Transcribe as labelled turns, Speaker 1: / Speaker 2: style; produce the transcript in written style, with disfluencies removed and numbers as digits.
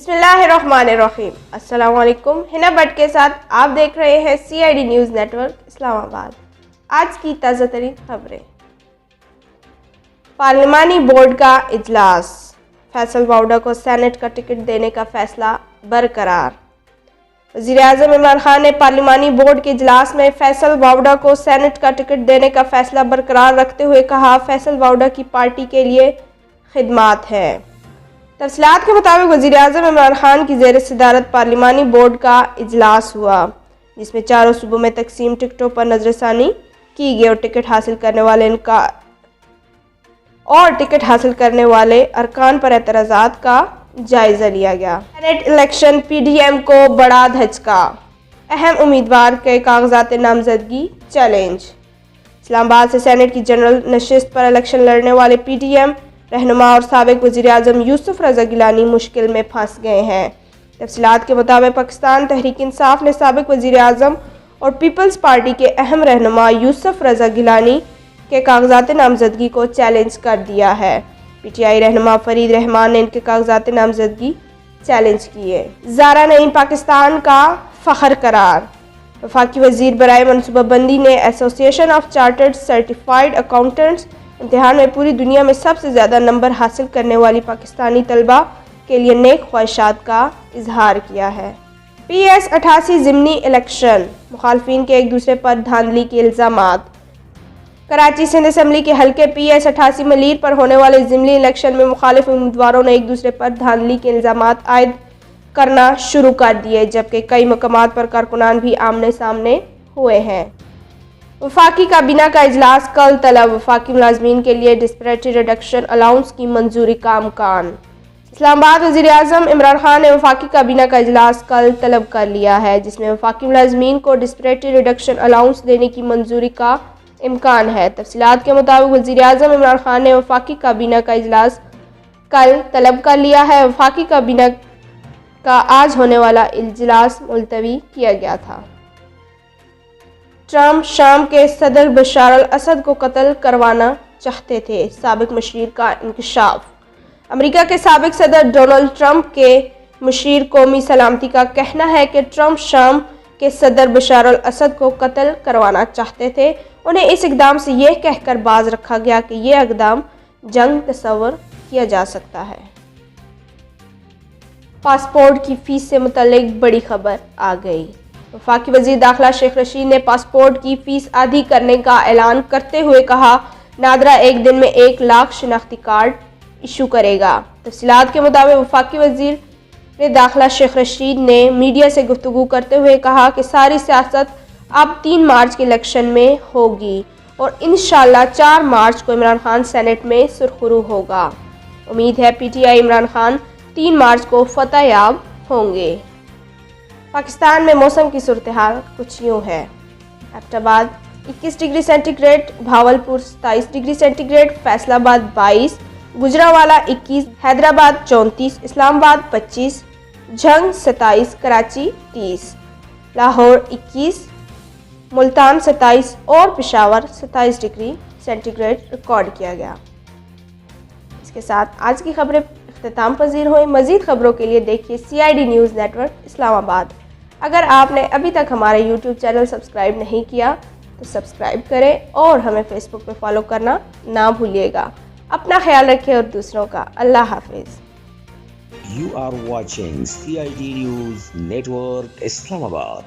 Speaker 1: بسم اللہ الرحمن الرحیم۔ السلام علیکم، ہنا بٹ کے ساتھ آپ دیکھ رہے ہیں CID نیوز نیٹ ورک اسلام آباد۔ آج کی تازہ ترین خبریں۔ پارلیمانی بورڈ کا اجلاس، فیصل واؤڈا کو سینٹ کا ٹکٹ دینے کا فیصلہ برقرار۔ وزیر اعظم عمران خان نے پارلیمانی بورڈ کے اجلاس میں فیصل واؤڈا کو سینٹ کا ٹکٹ دینے کا فیصلہ برقرار رکھتے ہوئے کہا، فیصل واؤڈا کی پارٹی کے لیے خدمات ہیں۔ تفصیلات کے مطابق وزیر اعظم عمران خان کی زیر صدارت پارلیمانی بورڈ کا اجلاس ہوا، جس میں چاروں صوبوں میں تقسیم ٹکٹوں پر نظر ثانی کی گئی اور ٹکٹ حاصل کرنے والے ارکان پر اعتراضات کا جائزہ لیا گیا۔ سینیٹ الیکشن PDM کو بڑا دھچکا، اہم امیدوار کے کاغذات نامزدگی چیلنج۔ اسلام آباد سے سینیٹ کی جنرل نشست پر الیکشن لڑنے والے PDM رہنما اور سابق وزیر اعظم یوسف رضا گیلانی مشکل میں پھنس گئے ہیں۔ تفصیلات کے مطابق پاکستان تحریک انصاف نے سابق وزیر اعظم اور پیپلز پارٹی کے اہم رہنما یوسف رضا گیلانی کے کاغذات نامزدگی کو چیلنج کر دیا ہے۔ PTI رہنما فرید رحمان نے ان کے کاغذات نامزدگی چیلنج کیے۔ زارا نعیم پاکستان کا فخر قرار۔ وفاقی وزیر برائے منصوبہ بندی نے ایسوسی ایشن آف چارٹرڈ سرٹیفائیڈ اکاؤنٹنٹس امتحان میں پوری دنیا میں سب سے زیادہ نمبر حاصل کرنے والی پاکستانی طلبہ کے لیے نیک خواہشات کا اظہار کیا ہے۔ PS 88 ضمنی الیکشن، مخالفین کے ایک دوسرے پر دھاندلی کے الزامات۔ کراچی سندھ اسمبلی کے حلقے PS 88 ملیر پر ہونے والے ضمنی الیکشن میں مخالف امیدواروں نے ایک دوسرے پر دھاندلی کے الزامات عائد کرنا شروع کر دیے، جبکہ کئی مقامات پر کارکنان بھی آمنے سامنے ہوئے ہیں۔ وفاقی کابینہ کا اجلاس کل طلب، وفاقی ملازمین کے لیے ڈسپریٹی ریڈکشن الاؤنس کی منظوری کا امکان۔ اسلام آباد وزیر اعظم عمران خان نے وفاقی کابینہ کا اجلاس کل طلب کر لیا ہے، جس میں وفاقی ملازمین کو ڈسپریٹی ریڈکشن الاؤنس دینے کی منظوری کا امکان ہے۔ تفصیلات کے مطابق وزیر اعظم عمران خان نے وفاقی کابینہ کا اجلاس کل طلب کر لیا ہے۔ وفاقی کابینہ کا آج ہونے والا اجلاس ملتوی کیا گیا تھا۔ ٹرمپ شام کے صدر بشار الاسد کو قتل کروانا چاہتے تھے، سابق مشیر کا انکشاف۔ امریکہ کے سابق صدر ڈونلڈ ٹرمپ کے مشیر قومی سلامتی کا کہنا ہے کہ ٹرمپ شام کے صدر بشار الاسد کو قتل کروانا چاہتے تھے۔ انہیں اس اقدام سے یہ کہہ کر باز رکھا گیا کہ یہ اقدام جنگ تصور کیا جا سکتا ہے۔ پاسپورٹ کی فیس سے متعلق بڑی خبر آ گئی۔ وفاقی وزیر داخلہ شیخ رشید نے پاسپورٹ کی فیس آدھی کرنے کا اعلان کرتے ہوئے کہا، نادرا ایک دن میں 1 لاکھ شناختی کارڈ ایشو کرے گا۔ تفصیلات کے مطابق وفاقی وزیر داخلہ شیخ رشید نے میڈیا سے گفتگو کرتے ہوئے کہا کہ ساری سیاست اب 3 مارچ کے الیکشن میں ہوگی اور انشاءاللہ 4 مارچ کو عمران خان سینٹ میں سرخرو ہوگا۔ امید ہے PTI عمران خان 3 مارچ کو فتح یاب ہوں گے۔ پاکستان میں موسم کی صورتحال کچھ یوں ہے۔ Abbottabad 21 degree centigrade, Bahawalpur 27 degree centigrade, Faisalabad 22، Gujranwala 21، Hyderabad 34، اسلام آباد 25، جھنگ 27، کراچی 30، لاہور 21، ملتان 27 اور Peshawar 27 degree centigrade record کیا گیا۔ اس کے ساتھ آج کی خبریں اختتام پذیر ہوئیں۔ مزید خبروں کے لیے دیکھیے CID نیوز نیٹ ورک اسلام آباد۔ اگر آپ نے ابھی تک ہمارا YouTube چینل سبسکرائب نہیں کیا تو سبسکرائب کریں اور ہمیں Facebook پہ فالو کرنا نہ بھولیے گا۔ اپنا خیال رکھیں اور دوسروں کا۔ اللہ حافظ۔
Speaker 2: You are watching CID News Network Islamabad.